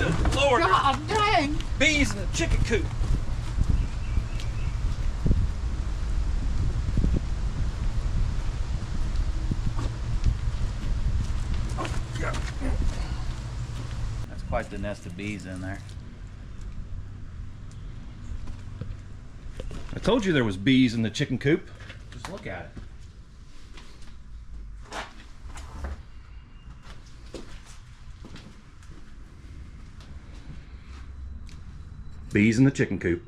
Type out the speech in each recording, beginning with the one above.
Good Lord. God dang. Bees in the chicken coop. That's quite the nest of bees in there. I told you there was bees in the chicken coop. Just look at it. Bees in the chicken coop.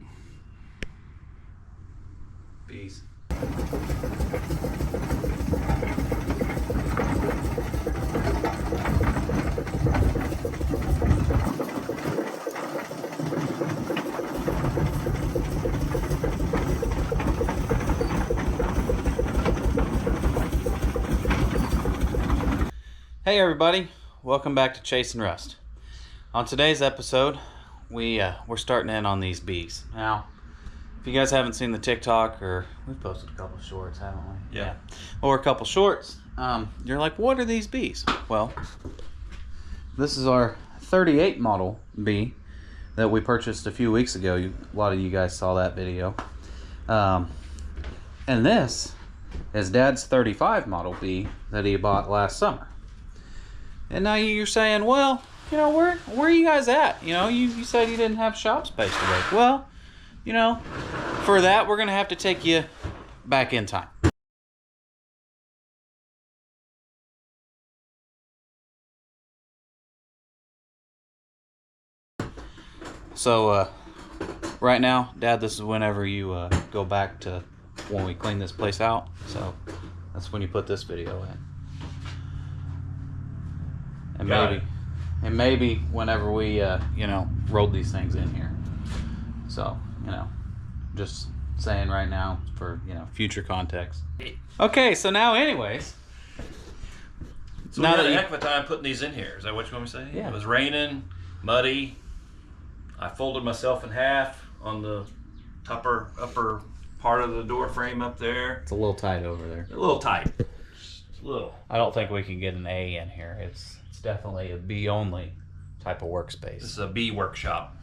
Bees. Hey everybody, welcome back to Chase and Rust. On today's episode, we're starting in on these bees. Now, if you guys haven't seen the TikTok, or we've posted a couple shorts, haven't we? Yeah. Or a couple shorts, you're like, what are these bees? Well, this is our 38 model bee that we purchased a few weeks ago. A lot of you guys saw that video. And this is Dad's 35 model bee that he bought last summer. And now you're saying, well, you know, where are you guys at? You know, you said you didn't have shop space to work. Well, you know, for that, we're going to have to take you back in time. So, right now, Dad, this is whenever you go back to when we clean this place out. So, that's when you put this video in. And maybe whenever we, you know, rolled these things in here. So, you know, just saying right now for, you know, future context. Okay, so now anyways. So we had a heck of a time putting these in here. Is that what you want me to say? Yeah. It was raining, muddy. I folded myself in half on the upper part of the door frame up there. It's a little tight over there. A little tight. Just a little. I don't think we can get an A in here. It's definitely a B only type of workspace. This is a bee workshop.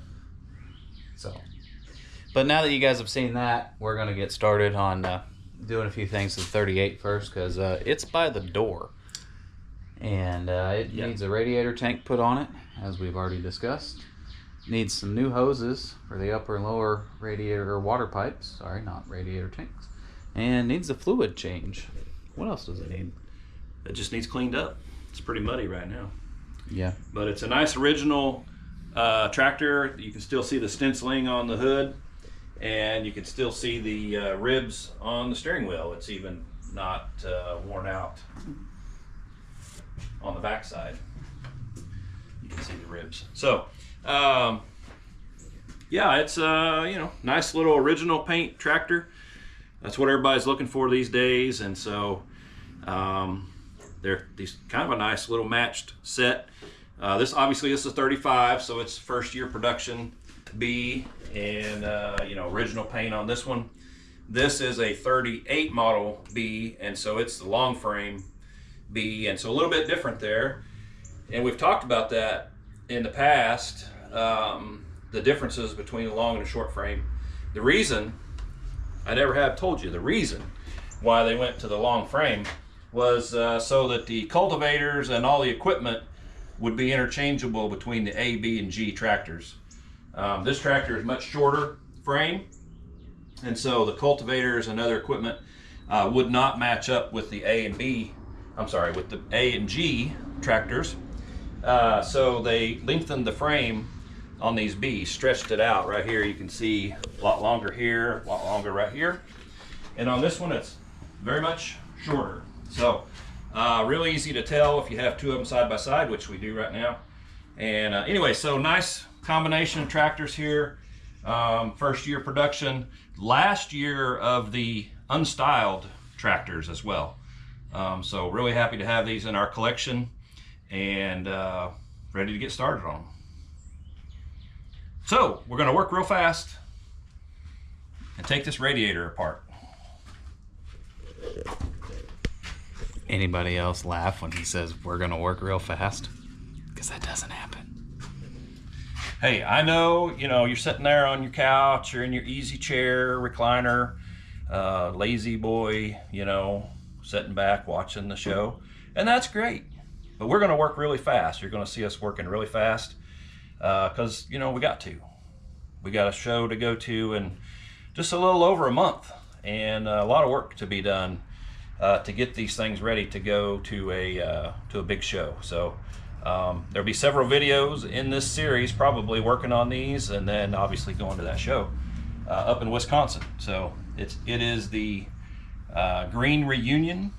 So, but now that you guys have seen that, we're going to get started on doing a few things to the 38 first, because it's by the door. And it needs a radiator tank put on it, as we've already discussed. Needs some new hoses for the upper and lower radiator water pipes. Sorry, not radiator tanks. And needs a fluid change. What else does it need? It just needs cleaned up. It's pretty muddy right now. Yeah. But it's a nice original tractor. You can still see the stenciling on the hood, and you can still see the ribs on the steering wheel. It's even not worn out on the back side. You can see the ribs. So, yeah, it's you know, nice little original paint tractor. That's what everybody's looking for these days, and so they're these kind of a nice little matched set. This is a 35, so it's first year production bee, and you know, original paint on this one. This is a 38 model bee, and so it's the long frame bee, and so a little bit different there. And we've talked about that in the past, the differences between the long and the short frame. The reason, I never have told you, the reason why they went to the long frame was so that the cultivators and all the equipment would be interchangeable between the A, B, and G tractors. This tractor is much shorter frame, and so the cultivators and other equipment would not match up with the A and B, with the A and G tractors. So they lengthened the frame on these Bs, stretched it out. Right here you can see a lot longer here, a lot longer right here. And on this one it's very much shorter. So really easy to tell if you have two of them side by side, which we do right now. And anyway, so nice combination of tractors here. First year production, last year of the unstyled tractors as well. So really happy to have these in our collection, and ready to get started on them. So we're going to work real fast and take this radiator apart. Anybody else laugh when he says we're going to work real fast? Because that doesn't happen. Hey, I know, you're sitting there on your couch or in your easy chair, recliner, lazy boy, sitting back watching the show, and that's great. But we're going to work really fast. You're going to see us working really fast because, we got to. We got a show to go to in just a little over a month, and a lot of work to be done to get these things ready to go to a big show. So there'll be several videos in this series, probably working on these, and then obviously going to that show up in Wisconsin. So it is the Green Reunion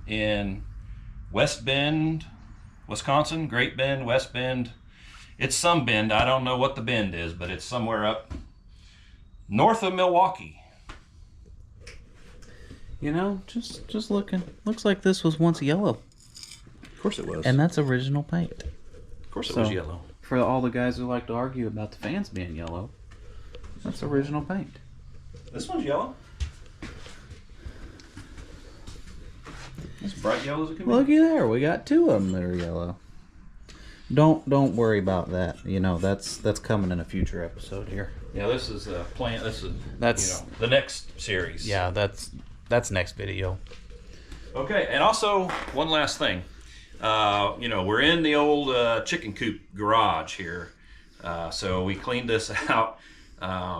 in West Bend, Wisconsin. Great Bend, West Bend. It's some bend. I don't know what the bend is, but it's somewhere up north of Milwaukee. Just looking. Looks like this was once yellow. Of course it was. And that's original paint. Of course it was yellow. For all the guys who like to argue about the fans being yellow, that's original paint. This one's yellow. It's bright yellow as it can be. Looky there, we got two of them that are yellow. Don't worry about that. That's coming in a future episode here. Yeah, this is a plan. That's the next series. Yeah, that's next video. Okay, and also one last thing. We're in the old chicken coop garage here, so we cleaned this out.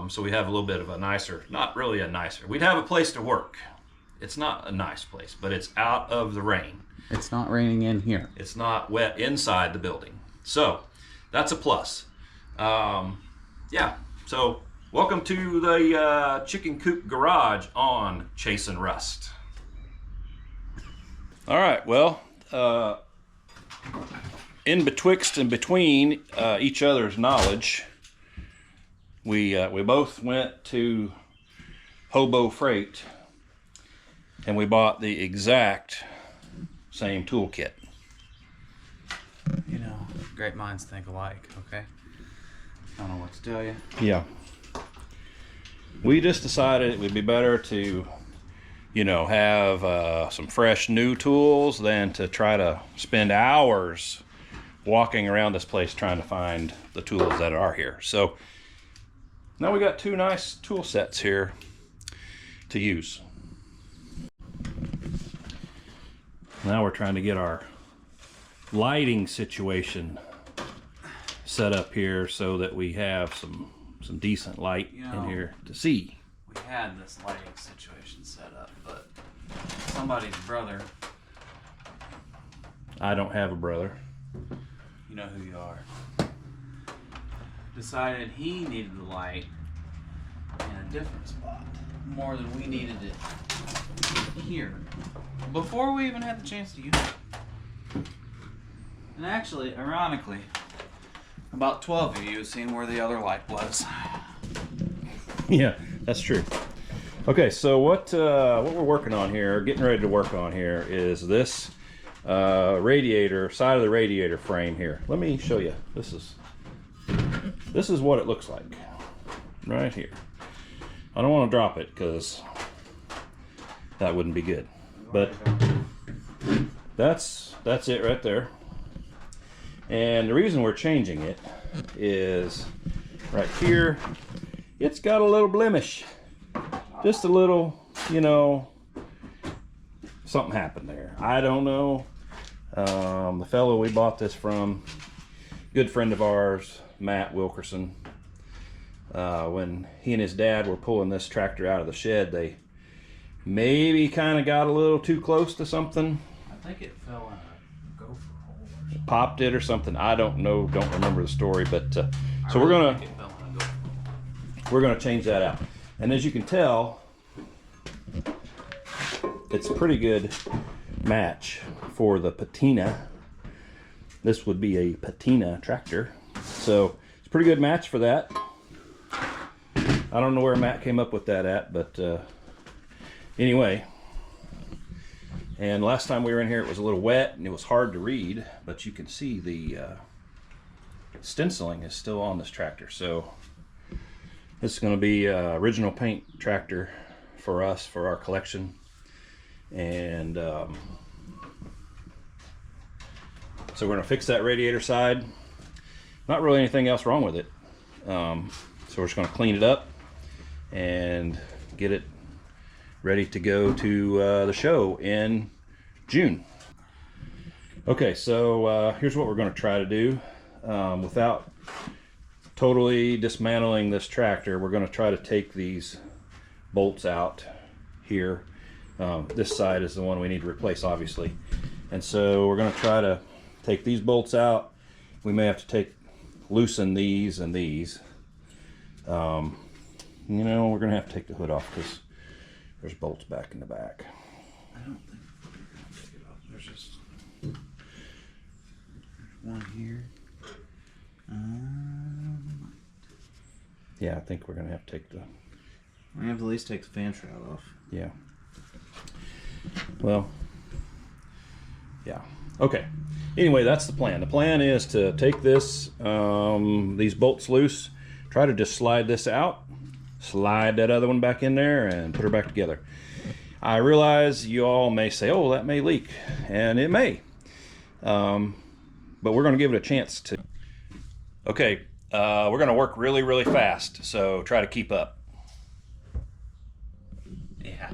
So we have a little bit of a nicer, not really a nicer. We'd have a place to work. It's not a nice place, but it's out of the rain. It's not raining in here. It's not wet inside the building. So that's a plus. So welcome to the chicken coop garage on Chasing Rust. All right, well, in betwixt and between each other's knowledge, we both went to Hobo Freight and we bought the exact same toolkit. Great minds think alike, okay? I don't know what to tell you. Yeah. We just decided it would be better to, have some fresh new tools than to try to spend hours walking around this place trying to find the tools that are here. So now we got two nice tool sets here to use. Now we're trying to get our lighting situation set up here so that we have some decent light in here to see. We had this lighting situation set up, but somebody's brother, I don't have a brother. you know who you are, decided he needed the light in a different spot more than we needed it here before we even had the chance to use it. And actually, ironically, about 12 of you have seen where the other light was. Yeah, that's true. Okay, so what we're working on here, getting ready to work on here, is this radiator, side of the radiator frame here. Let me show you. This is what it looks like right here. I don't want to drop it because that wouldn't be good. But that's it right there. And the reason we're changing it is right here, it's got a little blemish. Just a little, something happened there. I don't know. The fellow we bought this from, good friend of ours, Matt Wilkerson, when he and his dad were pulling this tractor out of the shed, they maybe kind of got a little too close to something. I think it fell in a gopher hole or something. Popped it or something. I don't know. Don't remember the story. But so we're gonna change that out. And as you can tell, it's a pretty good match for the patina. This would be a patina tractor, so it's a pretty good match for that. I don't know where Matt came up with that at, but anyway. And last time we were in here, it was a little wet and it was hard to read, but you can see the stenciling is still on this tractor. So this is going to be original paint tractor for us, for our collection. And so we're going to fix that radiator side. Not really anything else wrong with it. So we're just going to clean it up and get it ready to go to the show in June. Okay, so here's what we're going to try to do. Without totally dismantling this tractor, we're going to try to take these bolts out here. This side is the one we need to replace, obviously. And so we're going to try to take these bolts out. We may have to loosen these and these. You know, we're going to have to take the hood off because there's bolts back in the back. I don't think we're going to take it off. There's just one here. Yeah, I think we're going to have to take we have to at least take the fan shroud off. Yeah. Well, yeah. Okay. Anyway, that's the plan. The plan is to take this, these bolts loose, try to just slide this out, slide that other one back in there, and put her back together. I realize you all may say, oh, that may leak, and it may. But we're going to give it a chance to. Okay, we're going to work really, really fast, so try to keep up. Yeah.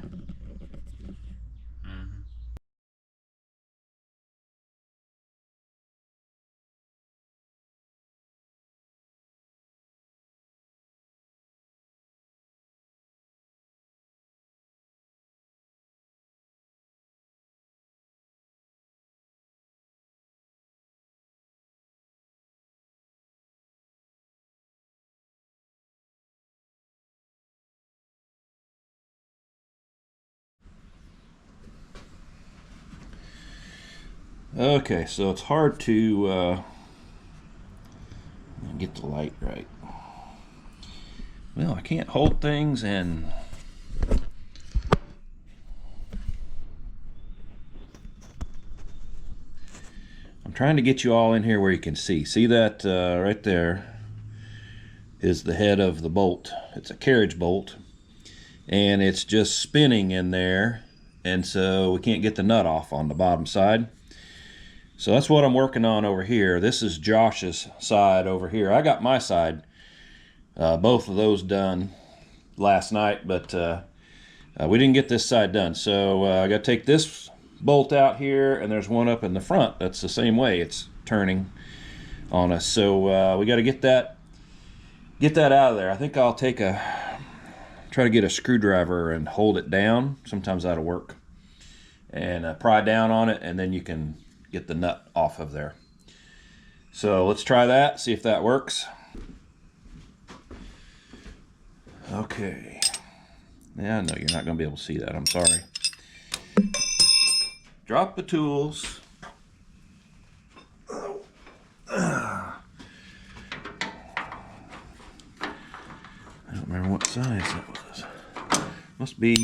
Okay, so it's hard to get the light right. Well, I can't hold things and I'm trying to get you all in here where you can see. See that right there is the head of the bolt. It's a carriage bolt and it's just spinning in there, and so we can't get the nut off on the bottom side. So that's what I'm working on over here. This is Josh's side over here. I got my side, both of those done last night, but we didn't get this side done. So I got to take this bolt out here, and there's one up in the front that's the same way. It's turning on us. So we got to get that out of there. I think I'll try to get a screwdriver and hold it down. Sometimes that'll work. And pry down on it, and then you can get the nut off of there. So let's try that, see if that works. Okay. Yeah, no, you're not going to be able to see that. I'm sorry. Drop the tools. I don't remember what size that was. Must be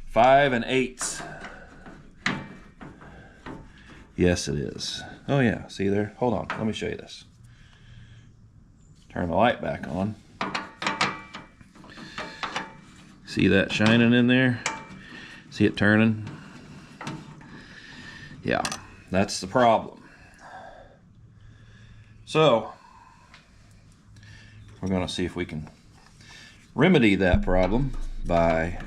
5 1/8. Yes, it is. Oh yeah, see there? Hold on, let me show you this. Turn the light back on. See that shining in there? See it turning? Yeah, that's the problem. So, we're gonna see if we can remedy that problem by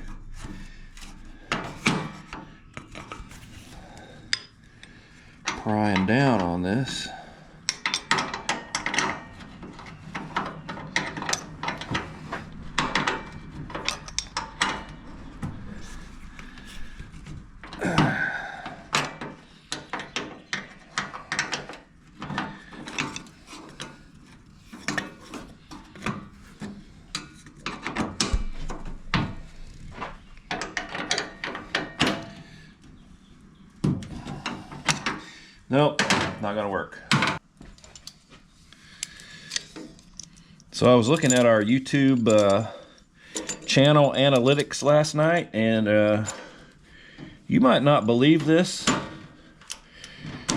prying down on this. Nope, not gonna work. So I was looking at our YouTube channel analytics last night, and you might not believe this.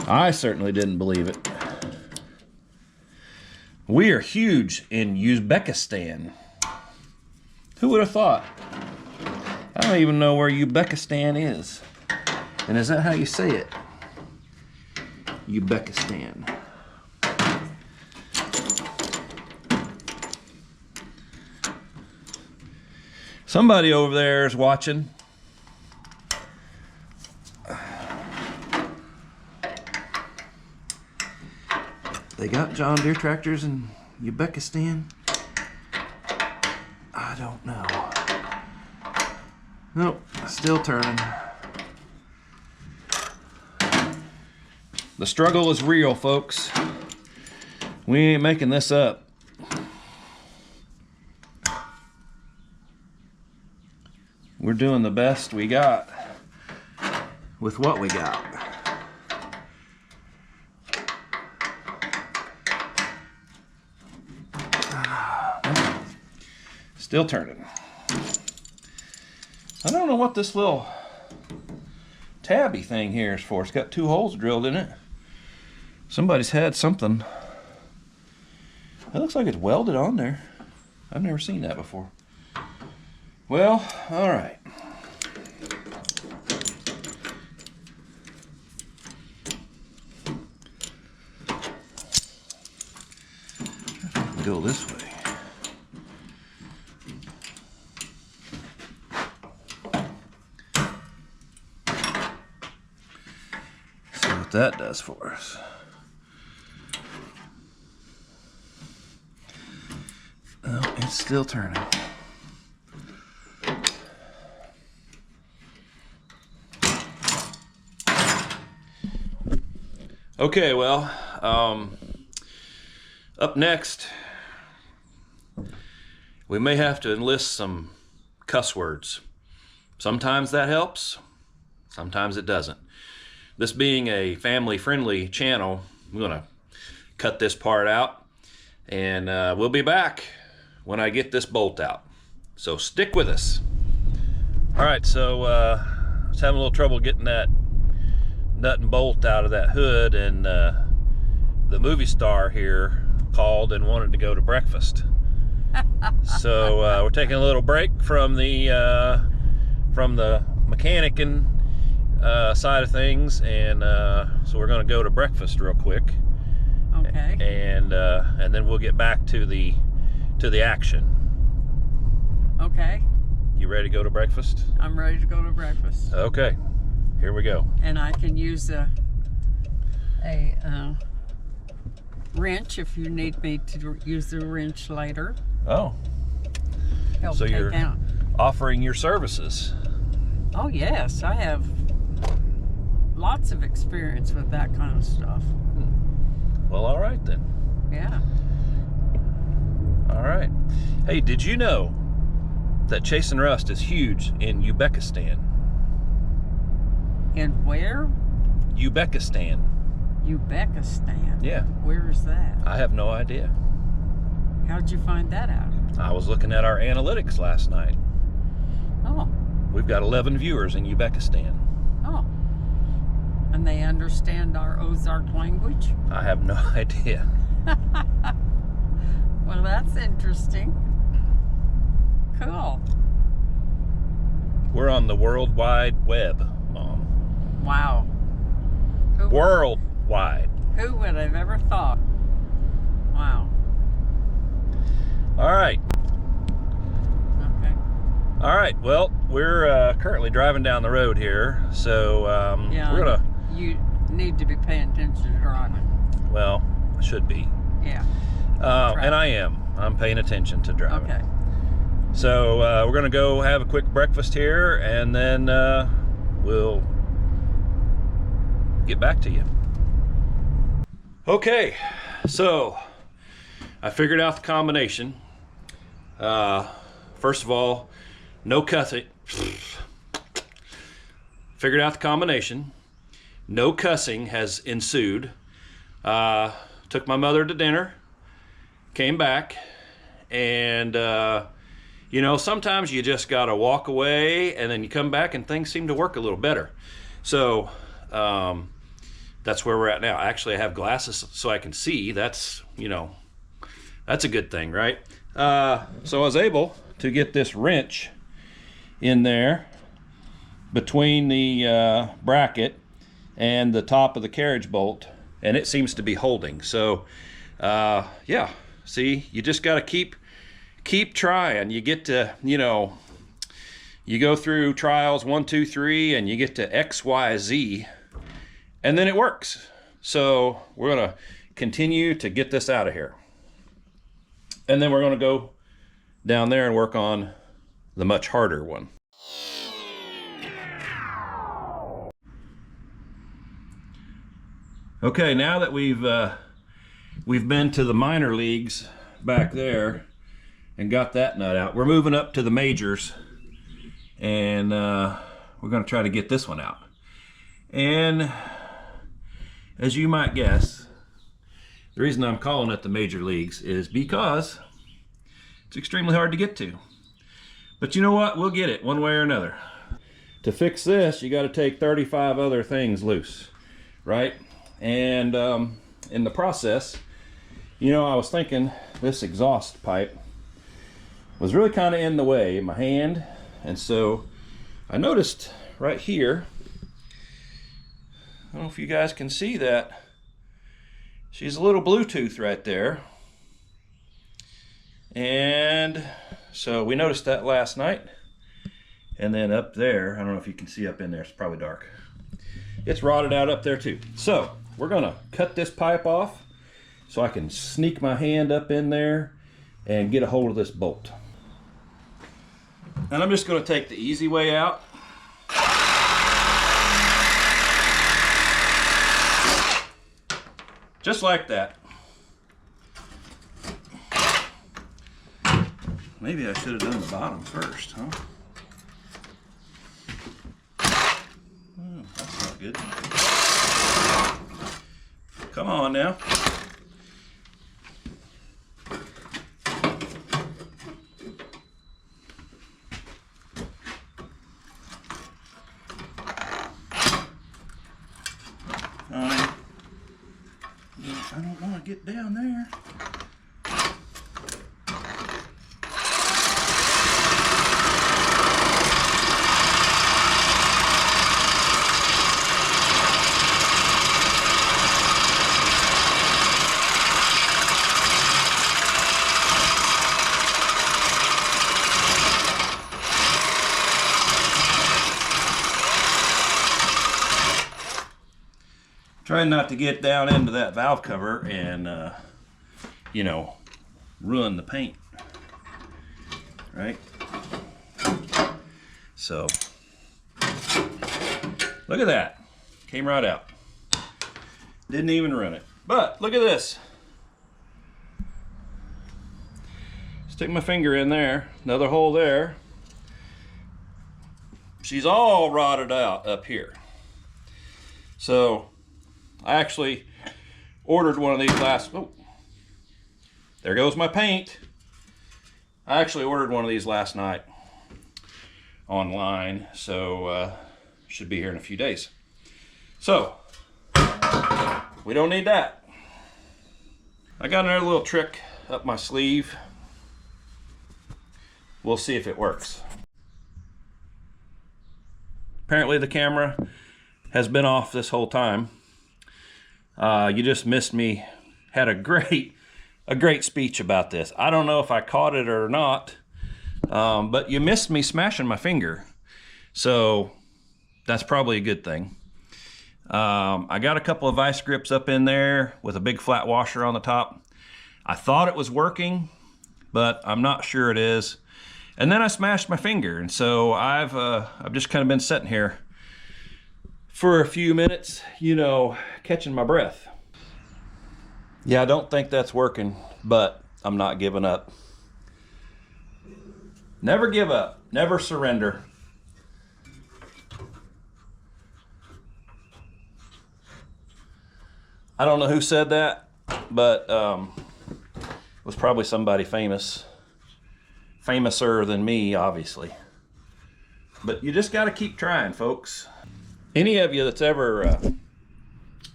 I certainly didn't believe it. We are huge in Uzbekistan. Who would have thought? I don't even know where Uzbekistan is. And is that how you say it? Uzbekistan. Somebody over there is watching. They got John Deere tractors in Uzbekistan? I don't know. Nope, still turning. The struggle is real, folks. We ain't making this up. We're doing the best we got with what we got. Still turning. I don't know what this little tabby thing here is for. It's got 2 holes drilled in it. Somebody's had something. It looks like it's welded on there. I've never seen that before. Well, all right. Go this way. See what that does for us. Oh, it's still turning. Okay, well, up next, we may have to enlist some cuss words. Sometimes that helps, sometimes it doesn't. This being a family-friendly channel, I'm gonna cut this part out, and we'll be back when I get this bolt out. So stick with us. All right, so I was having a little trouble getting that nut and bolt out of that hood, and the movie star here called and wanted to go to breakfast. So we're taking a little break from the mechanicking side of things, and so we're going to go to breakfast real quick. Okay. And then we'll get back to the action. Okay. You ready to go to breakfast? I'm ready to go to breakfast. Okay. Here we go. And I can use a wrench if you need me to use the wrench later. Oh. Help So take you're out. offering your services. Oh yes, I have lots of experience with that kind of stuff. Well, all right then. Yeah. All right. Hey, did you know that chasing rust is huge in Uzbekistan? And where? Uzbekistan. Uzbekistan. Yeah. Where is that? I have no idea. How'd you find that out? I was looking at our analytics last night. Oh. We've got 11 viewers in Uzbekistan. Oh. And they understand our Ozark language? I have no idea. Well, that's interesting. Cool. We're on the World Wide Web, Mom. Wow. Worldwide. Who would have ever thought? Wow. All right. Okay. All right. Well, we're currently driving down the road here, so Yeah. we're gonna. You need to be paying attention to driving. Well, I should be. Yeah. And I am. I'm paying attention to driving. Okay. So we're gonna go have a quick breakfast here, and then we'll get back to you. Okay, so I figured out the combination. First of all, no cussing. Figured out the combination. No cussing has ensued. Took my mother to dinner, came back, and you know, sometimes you just gotta walk away and then you come back and things seem to work a little better. So that's where we're at now. Actually, I have glasses so I can see. That's, you know, that's a good thing, right? So I was able to get this wrench in there between the bracket and the top of the carriage bolt, and it seems to be holding. So yeah, see, you just got to keep trying. You get to, you know, You go through trials 1, 2, 3, and you get to X, Y, Z, and then it works. So we're gonna continue to get this out of here. And then we're gonna go down there and work on the much harder one. Okay, now that we've been to the minor leagues back there and got that nut out, we're moving up to the majors, and we're going to try to get this one out. And as you might guess, the reason I'm calling it the major leagues is because it's extremely hard to get to. But you know what? We'll get it one way or another. To fix this, you got to take 35 other things loose, right? And in the process, you know, I was thinking this exhaust pipe was really kind of in the way in my hand, and so I noticed right here, I don't know if you guys can see that, she's a little Bluetooth right there. And so we noticed that last night. And then up there, I don't know if you can see up in there, it's probably dark, it's rotted out up there too. So we're gonna cut this pipe off so I can sneak my hand up in there and get a hold of this bolt. And I'm just gonna take the easy way out. Just like that. Maybe I should have done the bottom first, huh? Oh, that's not good. Come on now. I don't want to get down there. Trying not to get down into that valve cover and, you know, ruin the paint, right? So, look at that. Came right out. Didn't even ruin it. But, look at this. Stick my finger in there, another hole there. She's all rotted out up here. So, I actually ordered one of these oh, there goes my paint. I actually ordered one of these last night online, so should be here in a few days. So, we don't need that. I got another little trick up my sleeve. We'll see if it works. Apparently the camera has been off this whole time. You just missed me. Had a great speech about this. I don't know if I caught it or not, but you missed me smashing my finger. So that's probably a good thing. I got a couple of vice grips up in there with a big flat washer on the top. I thought it was working, but I'm not sure it is. And then I smashed my finger, and so I've just kind of been sitting here for a few minutes, you know, catching my breath. Yeah, I don't think that's working, but I'm not giving up. Never give up, never surrender. I don't know who said that, but it was probably somebody famouser than me, obviously. But you just got to keep trying, folks. Any of you that's ever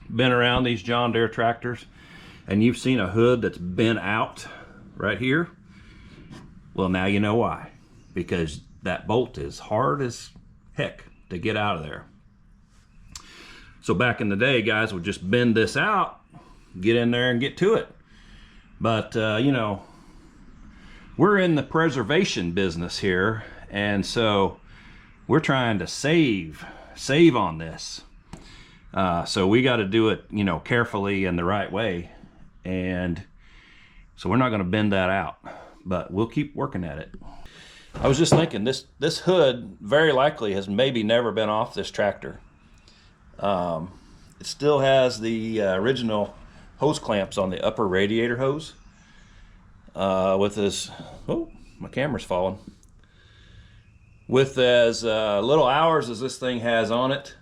been around these John Deere tractors and you've seen a hood that's been out right here, well, now you know why. Because that bolt is hard as heck to get out of there. So back in the day, guys would just bend this out, get in there and get to it. But, you know, we're in the preservation business here, and so we're trying to save on this. So we got to do it, you know, carefully and the right way. And so we're not going to bend that out, but we'll keep working at it. I was just thinking this hood very likely has maybe never been off this tractor. It still has the original hose clamps on the upper radiator hose. With as, oh, my camera's falling. With as little hours as this thing has on it,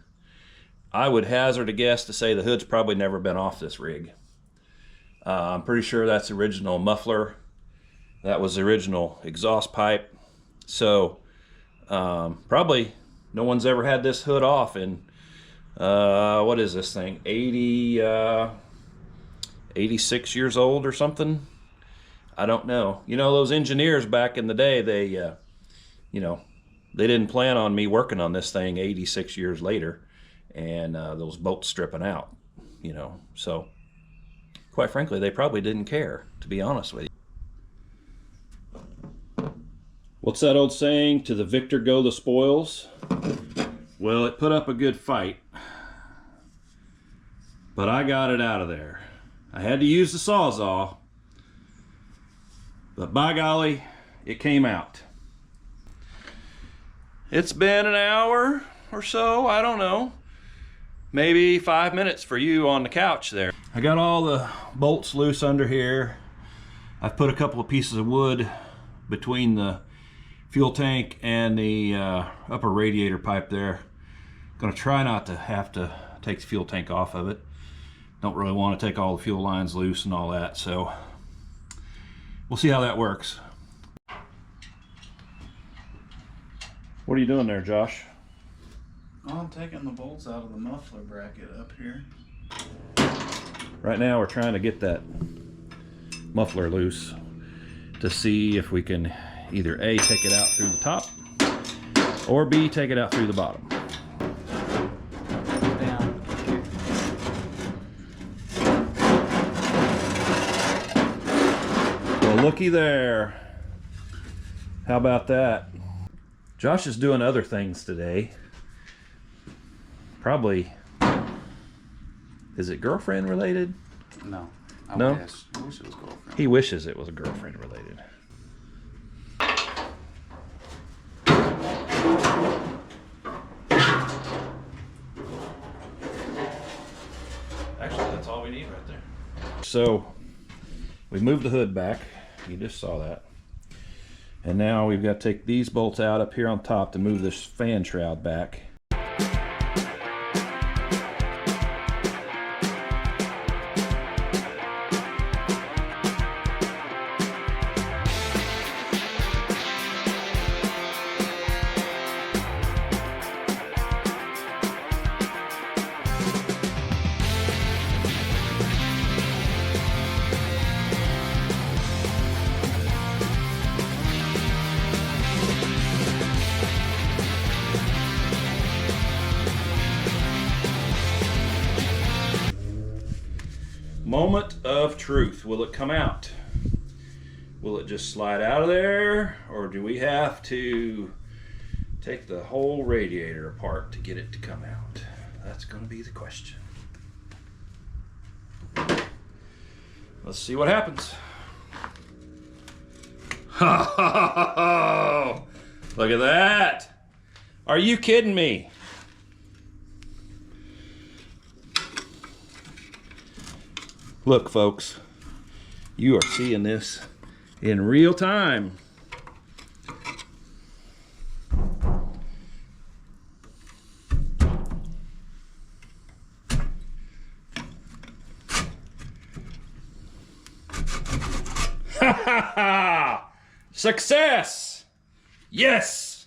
I would hazard a guess to say the hood's probably never been off this rig. I'm pretty sure that's the original muffler. That was the original exhaust pipe. So probably no one's ever had this hood off in, what is this thing, 86 years old or something? I don't know. You know, those engineers back in the day, they, you know, they didn't plan on me working on this thing 86 years later and those bolts stripping out, you know. So, quite frankly, they probably didn't care, to be honest with you. What's that old saying? To the victor go the spoils? Well, it put up a good fight, but I got it out of there. I had to use the Sawzall, but by golly, it came out. It's been an hour or so, I don't know. Maybe 5 minutes for you on the couch there. I got all the bolts loose under here. I've put a couple of pieces of wood between the fuel tank and the upper radiator pipe there. Gonna try not to have to take the fuel tank off of it. Don't really want to take all the fuel lines loose and all that, so we'll see how that works. What are you doing there, Josh? Oh, I'm taking the bolts out of the muffler bracket up here. Right now we're trying to get that muffler loose to see if we can either A, take it out through the top, or B, take it out through the bottom. Down. Well, looky there. How about that? Josh is doing other things today. Probably, is it girlfriend related? No. No? I wish it was girlfriend. He wishes it was a girlfriend related. Actually, that's all we need right there. So, we moved the hood back. You just saw that. And now we've got to take these bolts out up here on top to move this fan shroud back. Moment of truth. Will it come out? Will it just slide out of there? Or do we have to take the whole radiator apart to get it to come out? That's going to be the question. Let's see what happens. Look at that. Are you kidding me? Look, folks, you are seeing this in real time. Ha ha ha! Success! Yes!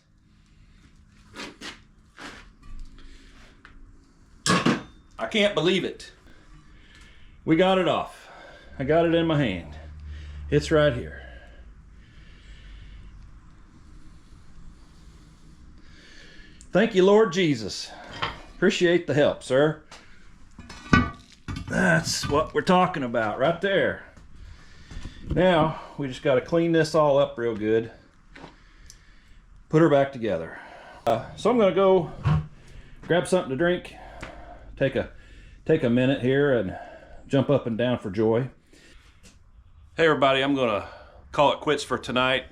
I can't believe it. We got it off. I got it in my hand. It's right here. Thank you, Lord Jesus. Appreciate the help, sir. That's what we're talking about right there. Now, we just got to clean this all up real good. Put her back together. So I'm gonna go grab something to drink, take a minute here and jump up and down for joy. Hey everybody, I'm gonna call it quits for tonight.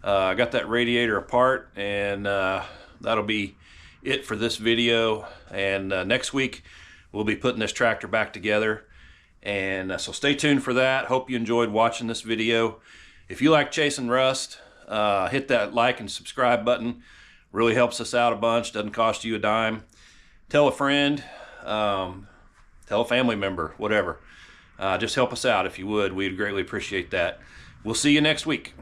I got that radiator apart, and that'll be it for this video. And next week we'll be putting this tractor back together, and so stay tuned for that. Hope you enjoyed watching this video. If you like chasing rust, hit that like and subscribe button. Really helps us out a bunch, doesn't cost you a dime. Tell a friend, tell a family member, whatever. Just help us out if you would. We'd greatly appreciate that. We'll see you next week.